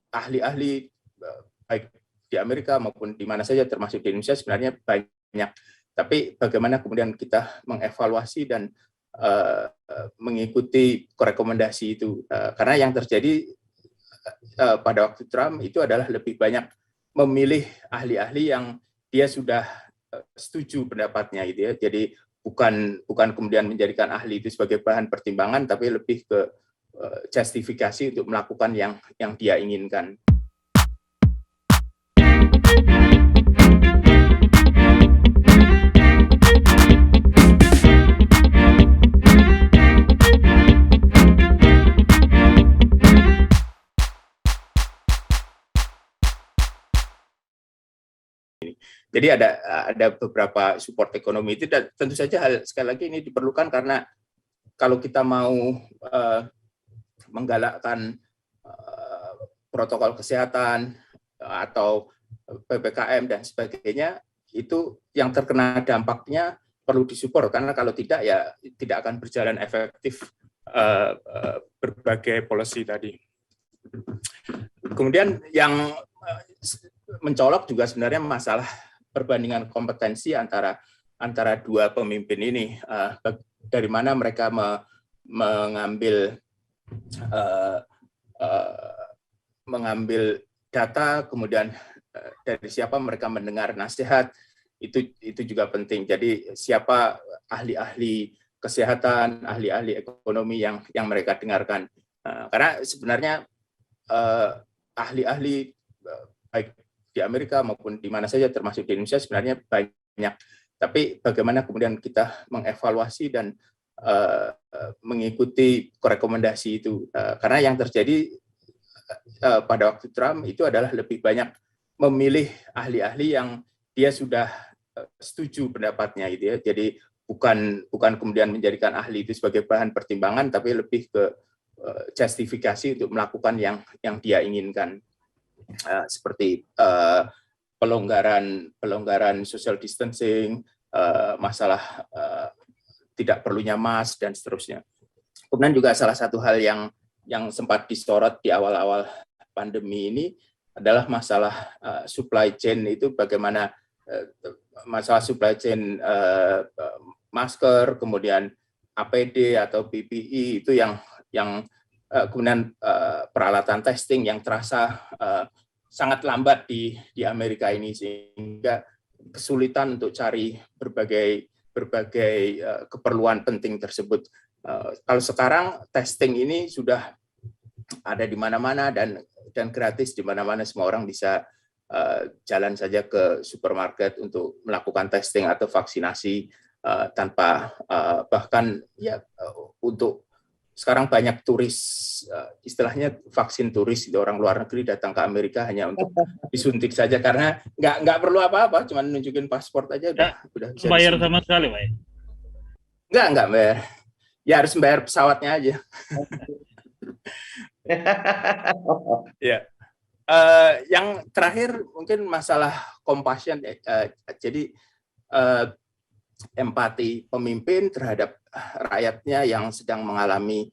ahli-ahli baik di Amerika maupun di mana saja, termasuk di Indonesia sebenarnya banyak. Tapi bagaimana kemudian kita mengevaluasi dan mengikuti rekomendasi itu, karena yang terjadi pada waktu Trump itu adalah lebih banyak memilih ahli-ahli yang dia sudah setuju pendapatnya gitu ya. Jadi bukan kemudian menjadikan ahli itu sebagai bahan pertimbangan, tapi lebih ke justifikasi untuk melakukan yang dia inginkan. Jadi ada beberapa support ekonomi itu, dan tentu saja sekali lagi ini diperlukan karena kalau kita mau menggalakkan protokol kesehatan atau PPKM dan sebagainya, itu yang terkena dampaknya perlu disupport, karena kalau tidak ya tidak akan berjalan efektif berbagai policy tadi. Kemudian yang mencolok juga sebenarnya masalah perbandingan kompetensi antara dua pemimpin ini, dari mana mereka mengambil data, kemudian dari siapa mereka mendengar nasihat, itu juga penting. Jadi siapa ahli-ahli kesehatan, ahli-ahli ekonomi yang mereka dengarkan, karena sebenarnya ahli-ahli baik di Amerika maupun di mana saja, termasuk di Indonesia sebenarnya banyak. Tapi bagaimana kemudian kita mengevaluasi dan mengikuti rekomendasi itu, karena yang terjadi pada waktu Trump itu adalah lebih banyak memilih ahli-ahli yang dia sudah setuju pendapatnya gitu ya. Jadi bukan kemudian menjadikan ahli itu sebagai bahan pertimbangan, tapi lebih ke justifikasi untuk melakukan yang dia inginkan. Seperti pelonggaran social distancing, masalah tidak perlunya mask dan seterusnya. Kemudian juga salah satu hal yang sempat disorot di awal-awal pandemi ini adalah masalah supply chain, itu bagaimana masalah supply chain masker, kemudian APD atau PPE itu yang kemudian peralatan testing yang terasa sangat lambat di Amerika ini, sehingga kesulitan untuk cari berbagai keperluan penting tersebut. Kalau sekarang testing ini sudah ada di mana-mana dan gratis di mana-mana, semua orang bisa jalan saja ke supermarket untuk melakukan testing atau vaksinasi tanpa bahkan ya untuk sekarang banyak turis, istilahnya vaksin turis, itu orang luar negeri datang ke Amerika hanya untuk disuntik saja, karena nggak perlu apa-apa, cuma nunjukin paspor aja udah bisa bayar disuntik. sama sekali, Pak? Nggak bayar. Ya harus bayar pesawatnya aja. Ya. Yang terakhir mungkin masalah compassion. Jadi empati pemimpin terhadap rakyatnya yang sedang mengalami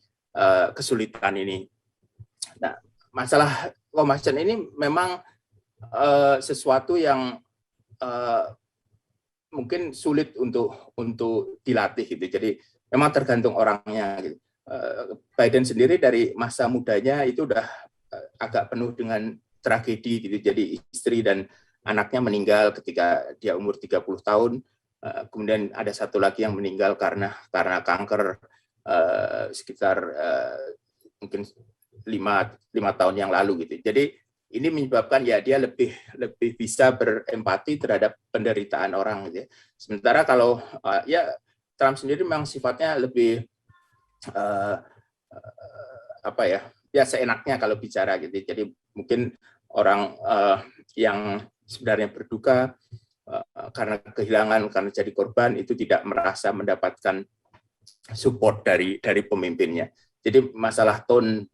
kesulitan ini. Nah, masalah compassion ini memang sesuatu yang mungkin sulit untuk dilatih gitu. Jadi memang tergantung orangnya gitu. Biden sendiri dari masa mudanya itu udah agak penuh dengan tragedi gitu. Jadi istri dan anaknya meninggal ketika dia umur 30 tahun. Kemudian ada satu lagi yang meninggal karena kanker sekitar mungkin 5 tahun yang lalu gitu. Jadi ini menyebabkan ya dia lebih bisa berempati terhadap penderitaan orang gitu ya. Sementara kalau ya Trump sendiri memang sifatnya lebih seenaknya kalau bicara gitu. Jadi mungkin orang yang sebenarnya berduka karena kehilangan, karena jadi korban, itu tidak merasa mendapatkan support dari pemimpinnya. Jadi masalah tone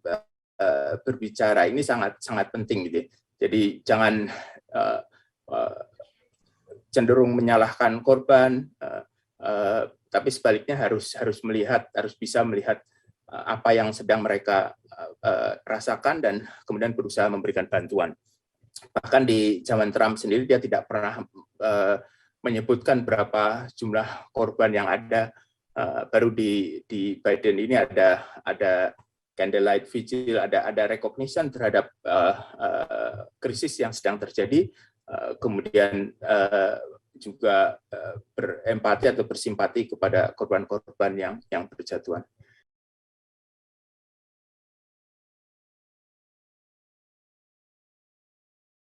berbicara ini sangat penting gitu. Jadi jangan cenderung menyalahkan korban, tapi sebaliknya harus bisa melihat apa yang sedang mereka rasakan dan kemudian berusaha memberikan bantuan. Bahkan di zaman Trump sendiri dia tidak pernah menyebutkan berapa jumlah korban yang ada. Baru di Biden ini ada candlelight vigil, ada recognition terhadap krisis yang sedang terjadi, kemudian juga berempati atau bersimpati kepada korban-korban yang berjatuhan.